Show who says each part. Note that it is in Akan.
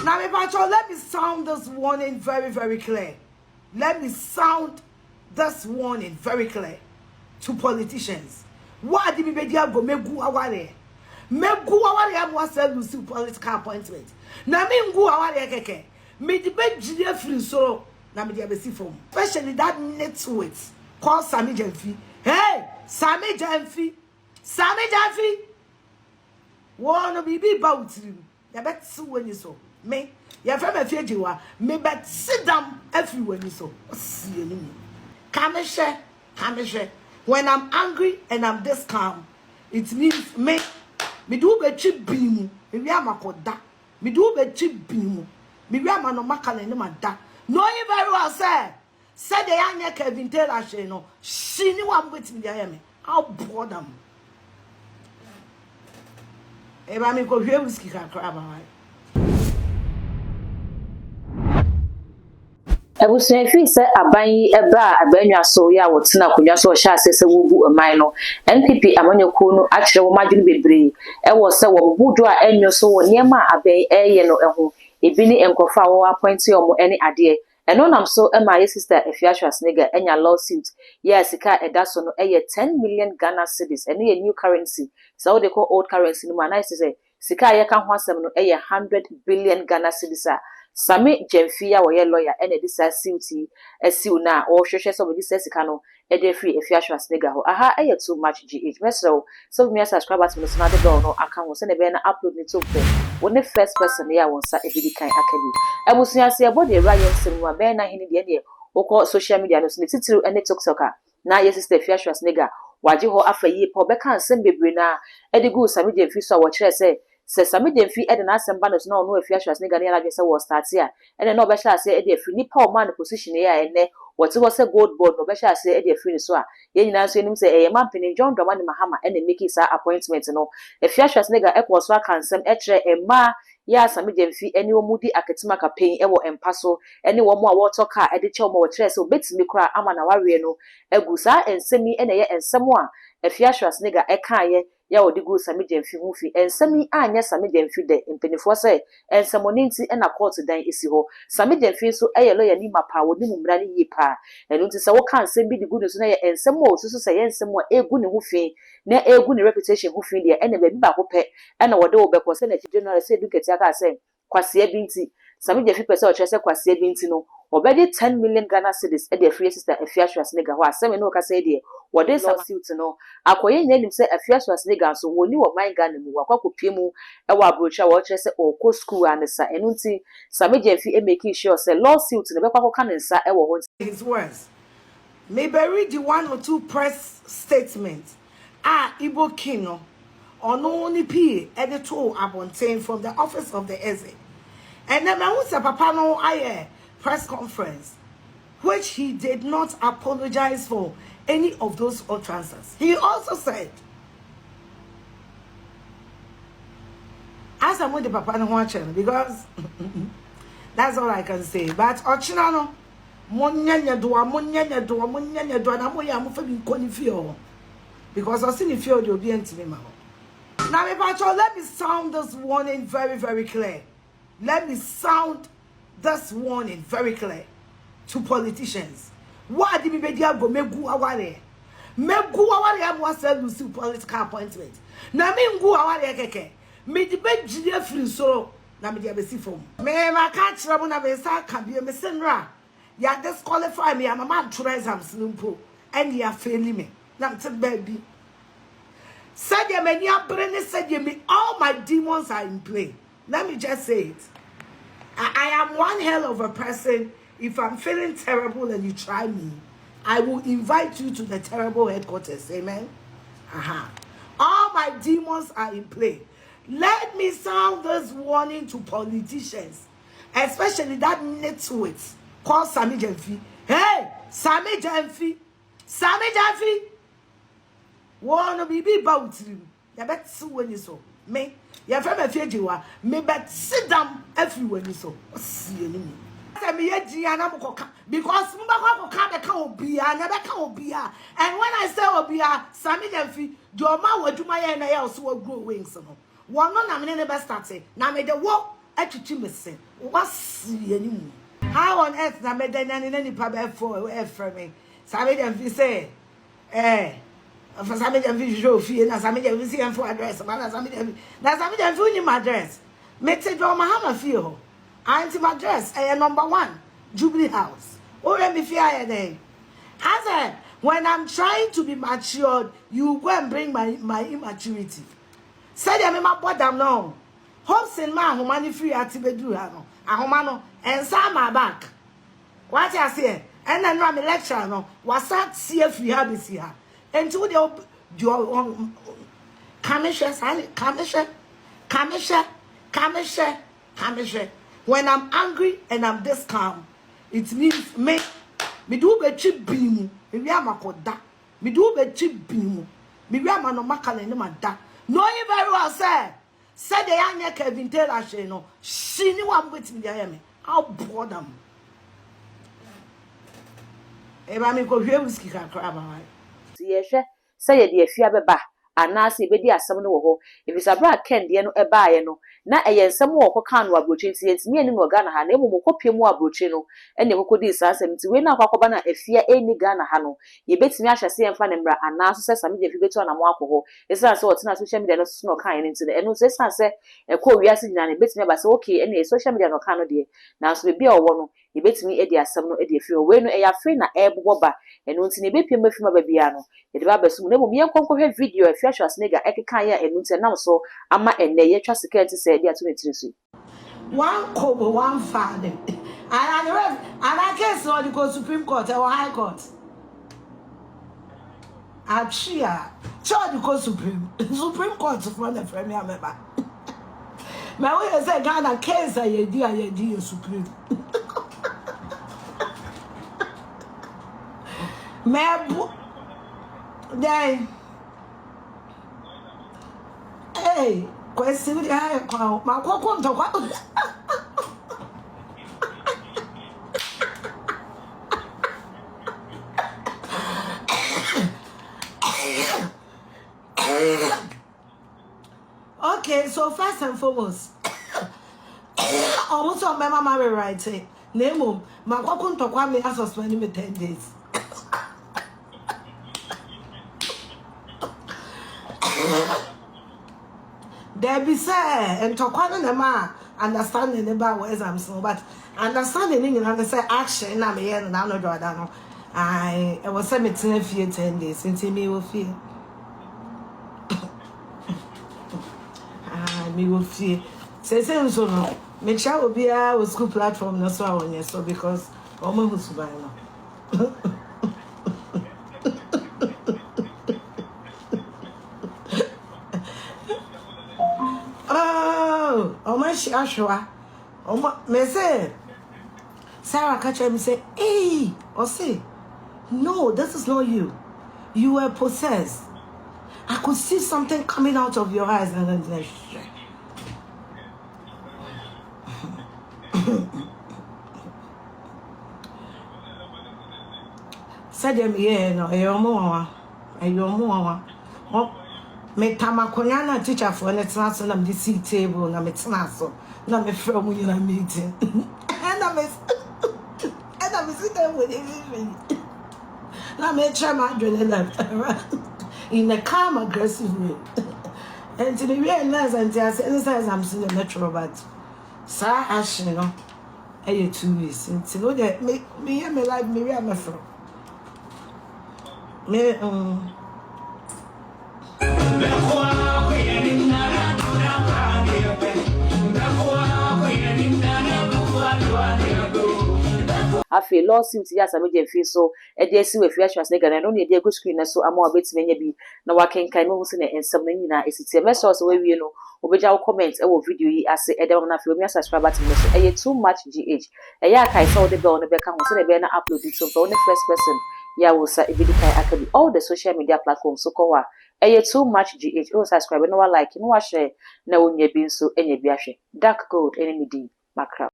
Speaker 1: Now, let me sound this warning very, very clear. Let me sound this warning very clear to politicians. What did we go megu aware? Megu aware was a lose political appointment. Na me ngu aware keke. Me the bed free so na me the abesi form. Especially that network called Sammy Gyemfi. Hey, Sammy Gyemfi. Sammy Gyemfi. Wanna be about you. Ya bet so when you so. Me, ya from Afia jiwa. Me bet sit down everywhere you so. See you. Come share. When I'm angry and I'm this calm, it means me do be cheap beam. Me am akoda. Me do be cheap beam. Me am no makale no mada. No you very well say. Say the young Kevin Taylor she no. She ni one with me there me. How bored am. Eba me go hwe whiskey kakra ba.
Speaker 2: Ebusun fi se aban yi eba abanwa so ya wotina konwa so hya asese wobu aman no NPP amanyako no akire wo madwene bebre e wo se wo budu a enyo so wo niema aban eye no eho ebi ni enkofa wo appoint yo ene ade eno nam so ema ye sister Afia Schwar enya lawsuit yes ka edaso no eye 10 million Ghana cedis ene ye new currency so they call old currency no man say sika ye ka ho asem no eye 100 billion Ghana cedis a Sammy Gyemfi a woye lawyer ene disa suit asiu na o hwehwe so be sika no e dey free Afia Schwar ho aha eye too much gh mesro so me subscribe to me so na the door no aka ho se ne be na upload ni to pe woni first person ya won sa ebidi kan akabi ebusuya se ebo de rayen sim wa be na hini de woko social media no so ne titiru ene tiktoker na ye sister Afia Schwar waje ho afayi pa obeka nsem bebre na edigu Sammy Gyemfi so wo kire se Sammy Gyemfi e de na asem ba no so na ono Afia Schwar ne ya la se wo start ya ene na obehya se e de afri ni pa o man position ya ene wote wo se gold board no obehya se e de afri ni so a ye nyina so enim se e man peni John Dramani Mahama ene make sa appointment no Afia Schwar e ko so aka nsem e kire e ma ya Sammy Gyemfi ene wo mudi aketima campaign e wo empaso ene wo mo a wo toka e de che wo kire se obetimi kura ama na wawe no egu sa ensemi ene ye ensemo a Afia Schwar e kan ya odigu Sammy Gyemfi hu fi ensemi anya Sammy Gyemfi de mpenifo se ensemoni nti na court dan esi ho Sammy Gyemfi so eye lawyer ni mapa woni mumra ni yipa enu nti se wo kan nsem bi digu so na ye ensemo so se ye ensemo egu ne hu fi na egu ne reputation hu fi de ene ba bi ba ko pe na wode wo be ko se na general se duketi aka se kwase binti Sammy Gyemfi pese o chese kwase binti no obedi 10 million Ghana cedis e de free sister Afia Schwar ho asem no ka se de wode lawsuit no akoye nyanim se Afia Schwar so woni wo man Ghana mu wakopie mu e wa brocha wo kire se okọ school anesa enu nti Sammy Gyemfi e make sure se lawsuit no be kwakoka nensa e wo ho
Speaker 1: his words may read the 1 or 2 press statements Igbo king no ono ni pie editor abontain from the office of the Eze and then I was a papa no aye press conference which he did not apologize for any of those utterances. He also said, as I'm with the papa no watching because that's all I can say. But Ochinano, because I see if you'll be into me. Now, let me sound this warning very, very clear. Let me sound this warning very clear to politicians. What did we go megu aware? Megu aware am was a lose political appointment. Na me ngu aware keke. Me di be gide free so na me di abesi form. Me ma ka kire mo na be sa ka bi me senra. Ya disqualify me am ma try exams nimpo. And ya fail me. Na me baby. Said ya me ni abrene said ya me all my demons are in play. Let me just say it. I am one hell of a person. If I'm feeling terrible and you try me, I will invite you to the terrible headquarters. Amen. All my demons are in play. Let me sound this warning to politicians, especially that network called Sammy Gyemfi. Hey, Sammy Gyemfi. Sammy Gyemfi. Wanna be about you. You bet so when you saw me. You from Afia jiwa. Me bet sit down everywhere you saw. See you. Because and when I say Obia, Sammy Gyemfi, your man will do my end, I also will grow wings. One no, I'm never started. Now, made the walk Echichi mese. What's you? How on earth na medenya ni nipa be for me? Sammy Gyemfi say, for Sammy Gyemfi show fee na Sammy Gyemfi see for address. Na Sammy Gyemfi ni my address. Mete do Mahama fee ho. Auntie my address number 1 Jubilee House. Ore me fee aye dey. I said, when I'm trying to be matured, you go and bring my immaturity. Say them in my bottom now. Hopes in my money free at Tibedu. Ahomano and some my back. What I say? And then I'm a lecture no. Was that see if you have this here? And to the your commission. When I'm angry and I'm this calm, it means me do be cheap bimu. Me am akoda. Me do be cheap bimu. Me am no makale no mada. No you very well say. Say the young Kevin Taylor she no. She ni one with me there me. How bored am. Eba me ko hwe whiskey kakra ba wai.
Speaker 2: Ye hwe say ye de Afia beba anase bedi asem no wo ho ebisabra ken de no eba ye no na eye nsem wo koka no abrochi ti enti me ni no Ghana ha na emu kopie mu abrochi no ene kokodi sasem ti we na akwakoba na Afia eni Ghana ha no ye betimi ahwese ye mfa ne mra anaso se Sammy Gyemfi betu na mo akoho esa se wotena social media no so no kan enti ne eno se esa se ko wiase nyina ne betimi ba se okay ene social media no kan no de na so be owo no ye betimi edi asem no edi Afia we no e ya free na eboboba eno enti ne bepie mafima ba bia no ye de ba besu ne mo ye konkohwe video Afia Schwarzenegger ekeka ya enu nti na so ama enne ye twa security say dia to netiri so
Speaker 1: one kobo one father and I case on the Supreme Court or High Court. Afia charge the Supreme Court for the premier member. My way say Ghana case I do Supreme. Then hey, question the high court. My court to what? Okay, so first and foremost, almost on my mama writing. Name my court to what me suspend me 10 days. There be say and to quite them understanding about what I'm saying, but understanding and say action. I'm here and I'm not doing. I was saying 10 days until me will feel. Me will feel. Say so no. Make sure will be a school platform no so on so because almost by now. Oh my Schwar. Oh my me say Sarah catch me say, hey, or say, no, this is not you. You were possessed. I could see something coming out of your eyes and then said them yeah no oh me tamakonya na teacher for na tena so na me see table na me tena so na me from you na meeting and I me sit there with everything na me try my adrenaline left in a calm aggressive way and to the realize and I say anytime I'm seeing the metro but sir action you know 2 weeks until that me life me where I'm from me
Speaker 2: Afia lawsuit ya Sammy Gyemfi so e dey si we Afia Schwarzenegger na no ne dey go screen na so ama obetime nya bi na wakenkan me hu se na ensam na nyina esiti me so we wie no obeja comment e wo video yi ase e dey na Afia omi subscriber to me so e too much gh e ya kai so de be on be ka ho se na be na upload it so for the first person ya wo sa e bi kai akabi all the social media platforms so ko wa e too much gh o subscribe no wa like no wa share na onya bi so enya bi ahwe dark gold enemy d macra